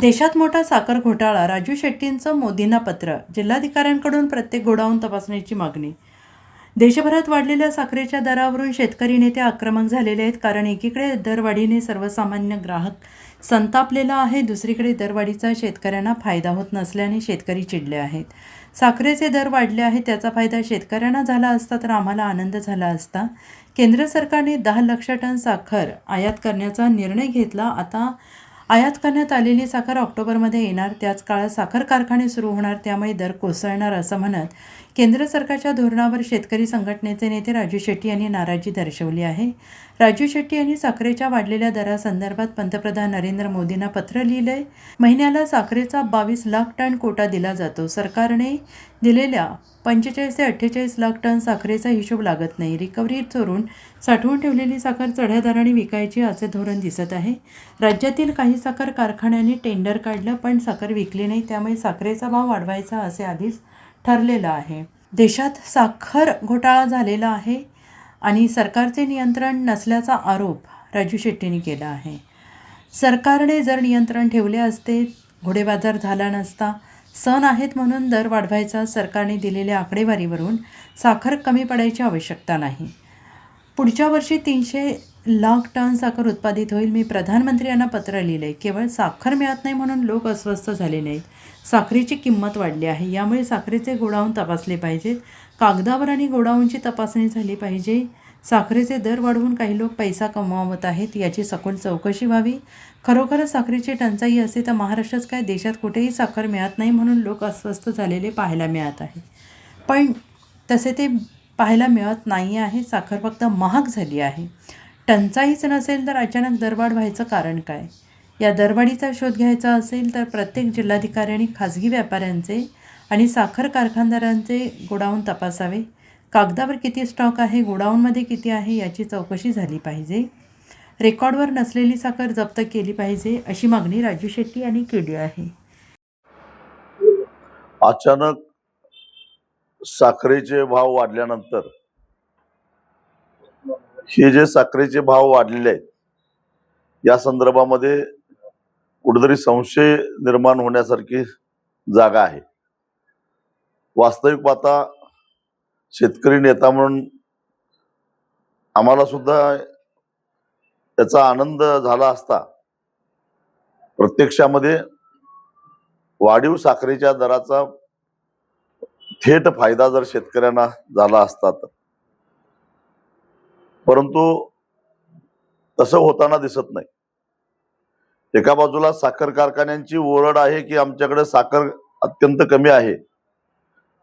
देशात मोठा साखर घोटाळा, राजू शेट्टींचं मोदींना पत्र, जिल्हाधिकाऱ्यांकडून प्रत्येक गोडाऊन तपासण्याची मागणी. देशभरात वाढलेल्या साखरेच्या दरावरून शेतकरी नेते आक्रमक झालेले आहेत. कारण एकीकडे दरवाढीने सर्वसामान्य ग्राहक संतापलेला आहे, दुसरीकडे दरवाढीचा शेतकऱ्यांना फायदा होत नसल्याने शेतकरी चिडले आहेत. साखरेचे दर वाढले आहेत, त्याचा फायदा शेतकऱ्यांना झाला असता तर आम्हाला आनंद झाला असता. केंद्र सरकारने 10 लाख टन साखर आयात करण्याचा निर्णय घेतला. आता आयात करण्यात आलेली साखर ऑक्टोबरमध्ये येणार, त्याच काळात साखर कारखाने सुरू होणार, त्यामुळे दर कोसळणार असं म्हणत केंद्र सरकारच्या धोरणावर शेतकरी संघटनेचे नेते राजू शेट्टी यांनी नाराजी दर्शवली आहे. राजू शेट्टी यांनी साखरेच्या वाढलेल्या दरासंदर्भात पंतप्रधान नरेंद्र मोदींना पत्र लिहिलंय. महिन्याला साखरेचा 22 लाख टन कोटा दिला जातो. सरकारने दिलेल्या 45 ते 48 लाख टन साखरेचा हिशोब लागत नाही. रिकव्हरी चोरून साठवून ठेवलेली साखर चढ्या दराने विकायची असे धोरण दिसत आहे. राज्यातील काही साखर कारखान्यांनी टेंडर काढलं पण साखर विकली नाही, त्यामुळे साखरेचा भाव वाढवायचा असे आधीच ठरलेलं आहे. देशात साखर घोटाळा झालेला आहे आणि सरकारचे नियंत्रण नसल्याचा आरोप राजू शेट्टींनी केला आहे. सरकारने जर नियंत्रण ठेवले असते, घोडेबाजार झाला नसता. सण आहेत म्हणून दर वाढवायचा. सरकारने दिलेल्या आकडेवारीवरून साखर कमी पडायची आवश्यकता नाही. पुढच्या वर्षी 300 लाख टन साखर उत्पादित होईल. मी प्रधानमंत्र्यांना पत्र लिहिले. केवळ साखर मिळत नाही म्हणून लोक अस्वस्थ झाले नाहीत. साखरेची किंमत वाढली आहे, यामुळे साखरेचे गोडाऊन तपासले पाहिजेत. कागदावर आणि गोडाऊनची तपासणी झाली पाहिजे. साखरेचे दर वाढवून काही लोक पैसा कमवत आहेत, याची सखोल चौकशी व्हावी. खरोखरच साखरेची टंचाई असते तर महाराष्ट्रात काय देशात कुठेही साखर मिळत नाही म्हणून लोक अस्वस्थ झालेले पाहायला मिळत आहे. पण तसे ते पाहायला मिळत नाही आहे. साखर फक्त महाग झाली आहे. टंचाईच नसेल तर अचानक दरवाढ व्हायचं कारण काय? या दरवाढीचा शोध घ्यायचा असेल तर प्रत्येक जिल्हाधिकाऱ्यांनी खाजगी व्यापाऱ्यांचे आणि साखर कारखानदारांचे गोडाऊन तपासावे. कागदावर किती स्टॉक आहे, गोडाऊनमध्ये किती आहे याची चौकशी झाली पाहिजे. रेकॉर्डवर नसलेली साखर जप्त केली पाहिजे, अशी मागणी राजू शेट्टी यांनी केली आहे. अचानक साखरेचे भाव वाढल्यानंतर हे जे साखरेचे भाव वाढलेले आहेत या संदर्भामध्ये कुठेतरी संशय निर्माण होण्यासारखी जागा आहे. वास्तविक पाहता शेतकरी नेता म्हणून आम्हाला सुद्धा त्याचा आनंद झाला असता. प्रत्यक्षामध्ये वाढीव साखरेच्या दराचा थेट फायदा जर शेतकऱ्यांना झाला असता तर, परंतु तसं होताना दिसत नाही. एका बाजूला साखर कारखान्यांची ओरड आहे की आमच्याकडे साखर अत्यंत कमी आहे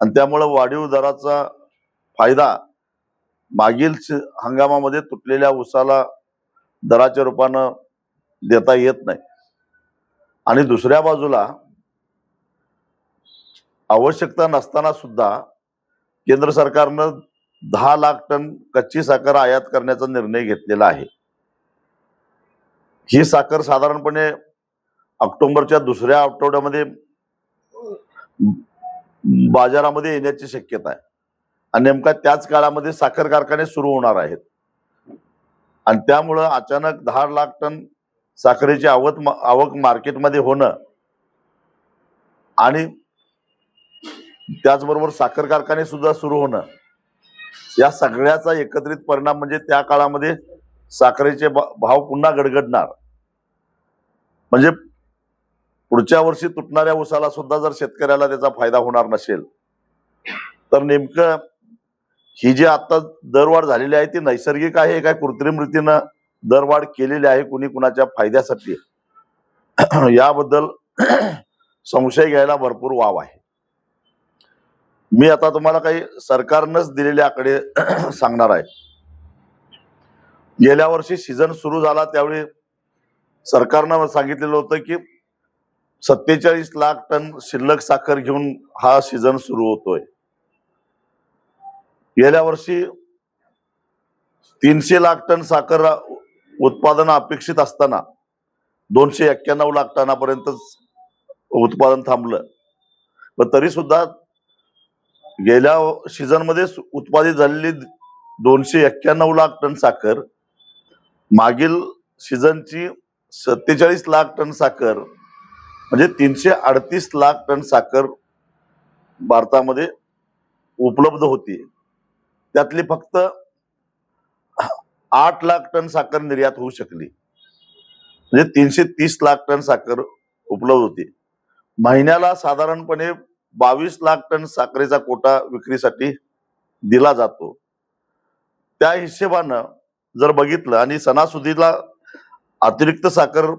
आणि त्यामुळे वाढीव दराचा फायदा मागील हंगामामध्ये तुटलेल्या ऊसाला दराच्या रूपानं देता येत नाही. आणि दुसऱ्या बाजूला आवश्यकता नसताना सुद्धा केंद्र सरकारनं 10 लाख टन कच्ची साखर आयात करण्याचा निर्णय घेतलेला आहे. ही साखर साधारणपणे ऑक्टोबरच्या दुसऱ्या आठवड्यामध्ये बाजारामध्ये येण्याची शक्यता आहे आणि नेमका त्याच काळामध्ये साखर कारखाने सुरू होणार आहेत. आणि त्यामुळं अचानक 10 लाख टन साखरेची आवक मार्केटमध्ये होणं आणि त्याचबरोबर साखर कारखाने सुद्धा सुरू होणं, या सगळ्याचा एकत्रित परिणाम म्हणजे त्या काळामध्ये साखरेचे भाव पुन्हा गडगडणार. म्हणजे पुढच्या वर्षी तुटणाऱ्या ऊसाला सुद्धा जर शेतकऱ्याला त्याचा फायदा होणार नसेल तर नेमकं ही जी आता दरवाढ झालेली आहे ती नैसर्गिक आहे काय कृत्रिम रीतीनं दरवाढ केलेली आहे कुणी कुणाच्या फायद्यासाठी, याबद्दल संशय घ्यायला भरपूर वाव आहे. मी आता तुम्हाला काही सरकारनंच दिलेले आकडे सांगणार आहे. गेल्या वर्षी सीझन सुरू झाला त्यावेळी सरकारनं सांगितलेलं होतं की 47 लाख टन शिल्लक साखर घेऊन हा सीझन सुरू होतोय. गेल्या वर्षी 300 लाख टन साखर उत्पादन अपेक्षित असताना 291 लाख टनापर्यंत उत्पादन थांबलं. पण तरी सुद्धा गेल्या सीझन मध्ये उत्पादित झालेली 291 लाख टन साखर मागील सीझनची 47 लाख टन साखर म्हणजे 338 लाख टन साखर भारतामध्ये उपलब्ध होती. त्यातली फक्त 8 लाख टन साखर निर्यात होऊ शकली. म्हणजे 330 लाख टन साखर उपलब्ध होती. महिन्याला साधारणपणे 22 लाख टन साखरेचा कोटा विक्रीसाठी दिला जातो. त्या हिशेबानं जर बघितलं आणि सणासुदीला अतिरिक्त साखर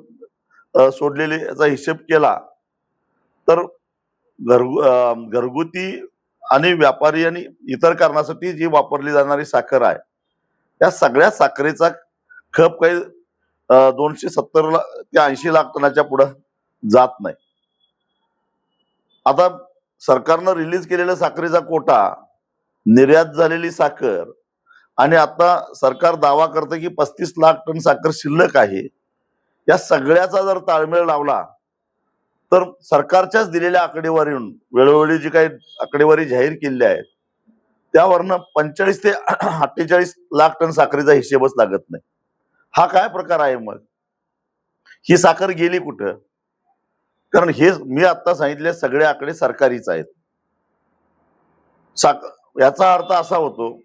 सोडलेली याचा हिशेब केला तर घरगुती आणि व्यापारी आणि इतर कारणासाठी जी वापरली जाणारी साखर आहे त्या सगळ्या साखरेचा खप काही 270 ते 80 लाख टनाच्या पुढे जात नाही. आता सरकारनं रिलीज केलेला साखरेचा कोटा, निर्यात झालेली साखर आणि आता सरकार दावा करतं की 35 लाख टन साखर शिल्लक आहे. या सगळ्याचा जर ताळमेळ लावला तर सरकारच्याच दिलेल्या आकडेवारीवरून वेळोवेळी जी काही आकडेवारी जाहीर केली आहे त्यावरनं 45 ते 48 लाख टन साखरेचा हिशेबच लागत नाही. हा काय प्रकार आहे मग? ही साखर गेली कुठं? कारण हे मी आता सांगितले सगळे आकडे सरकारीच आहेत. याचा अर्थ असा होतो,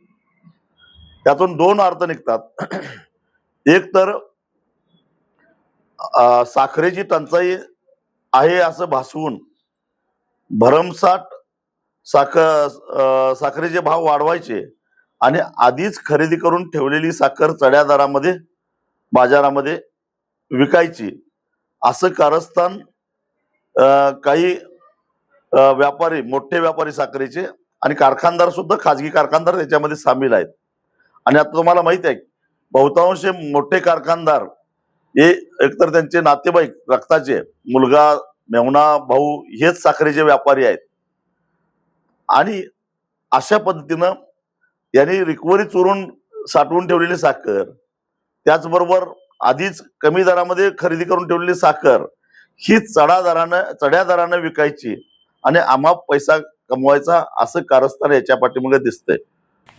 त्यातून दोन अर्थ निघतात. एक तर साखरेची टंचाई आहे असं भासवून भरमसाठ साखरेचे भाव वाढवायचे आणि आधीच खरेदी करून ठेवलेली साखर चढ्या दरामध्ये बाजारामध्ये विकायची, असं कारस्थान काही व्यापारी, मोठे व्यापारी साखरेचे आणि कारखानदार सुद्धा, खाजगी कारखानदार त्याच्यामध्ये सामील आहेत. आणि आता तुम्हाला माहित आहे बहुतांश मोठे कारखानदार हे एकतर त्यांचे नातेवाईक, रक्ताचे मुलगा, मेहुणा, भाऊ हेच साखरेचे व्यापारी आहेत. आणि अशा पद्धतीनं यांनी रिकव्हरी चोरून साठवून ठेवलेली साखर, त्याचबरोबर आधीच कमी दरामध्ये खरेदी करून ठेवलेली साखर ही चढ्या दरानं विकायची आणि अमाप पैसा कमवायचा, असं कारस्थान याच्या पाठीमागे दिसतंय.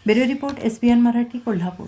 Bureau report, SBN Marathi, Kolhapur.